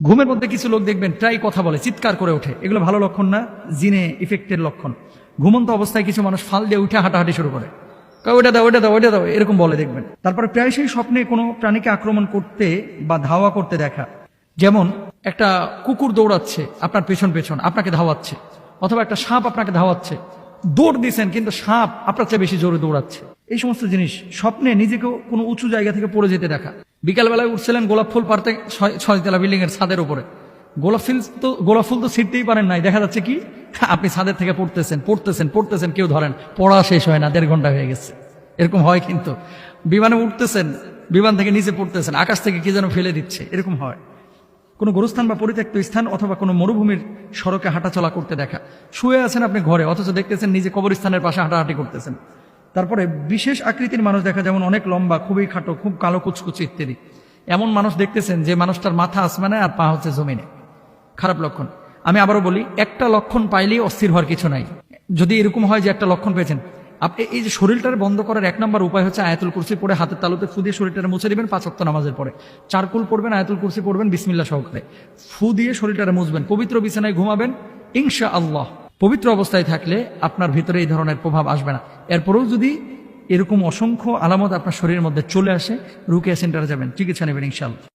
ঘুমের মধ্যে কিছু লোক দেখবেন প্রায় কথা বলে, চিৎকার করে ওঠে, এগুলো ভালো লক্ষণ না, জিনে ইফেক্টের লক্ষণ। ঘুমন্ত অবস্থায় কিছু মানুষ ফাল দিয়ে উঠে হাঁটাহাঁটি শুরু করে, ওইটা দাও ওইটা দাও ওইটা দাও, এরকম বলে দেখবেন। তারপরে প্রায়শই স্বপ্নে কোনো প্রাণীকে আক্রমণ করতে বা ধাওয়া করতে দেখা, যেমন একটা কুকুর দৌড়াচ্ছে আপনার পেছন পেছন আপনাকে ধাওয়াচ্ছে, অথবা একটা সাপ আপনাকে ধাওয়াচ্ছে, দৌড় দিচ্ছেন কিন্তু সাপ আপনার চেয়ে বেশি জোরে দৌড়াচ্ছে। এই সমস্ত জিনিস স্বপ্নে নিজেকেও কোনো উঁচু জায়গা থেকে পড়ে যেতে দেখা। বিকালবেলায় উঠছিলেন গোলাপ ফুল পারতে 6 তলা বিল্ডিং এর ছাদের উপরে, গোলাপ ফুল তো ছিঁড়তেই পারেন নাই, দেখা যাচ্ছে কি আপনি ছাদের থেকে পড়তেছেন পড়তেছেন পড়তেছেন, কেউ ধরেন, পড়া শেষ হয় না, 1.5 ঘন্টা হয়ে গেছে। এরকম হয় কিন্তু। বিমানে উঠতেছেন, বিমান থেকে নিচে পড়তেছেন, আকাশ থেকে কি যেন ফেলে দিচ্ছে, এরকম হয়। কোনো গোরস্থান বা পরিত্যক্ত স্থান অথবা কোনো মরুভূমির সড়কে হাঁটাচলা করতে দেখা। শুয়ে আছেন আপনি ঘরে, অথচ দেখতেছেন নিজে কবরস্থানের পাশে হাঁটাহাঁটি করতেছেন। তারপরে বিশেষ আকৃতির মানুষ দেখা, যেমন অনেক লম্বা, খুবই খাটো, খুব কালো কুচকুচি ইত্যাদি। এমন মানুষ দেখতেছেন যে মানুষটার মাথা আসমানে আর পা হচ্ছে জমিনে। খারাপ লক্ষণ। আমি আবারও বলি, একটা লক্ষণ পাইলেই অস্থির হওয়ার কিছু নাই। যদি এরকম হয় যে একটা লক্ষণ পেয়েছেন, আপনি এই যে শরীরটারে বন্ধ করার 1 নম্বর উপায় হচ্ছে আয়াতুল কুরসি পড়ে হাতের তালুতে ফু দিয়ে শরীরটারে মুছে দিবেন 5 ওয়াক্ত নামাজের পরে। চারকুল পড়বেন, আয়াতুল কুরসি পড়বেন বিসমিল্লাহ সহকারে, ফু দিয়ে শরীরটারে মুছবেন, পবিত্র বিছানায় ঘুমাবেন ইনশাআল্লাহ। পবিত্র অবস্থায় থাকলে আপনার ভিতরে এই ধরনের প্রভাব আসবে না। এরপরেও যদি এরকম অসংখ্য আলামত আপনার শরীরের মধ্যে চলে আসে, রুকিয়া সেন্টারে যাবেন, চিকিৎসা নেবেন ইনশাআল্লাহ।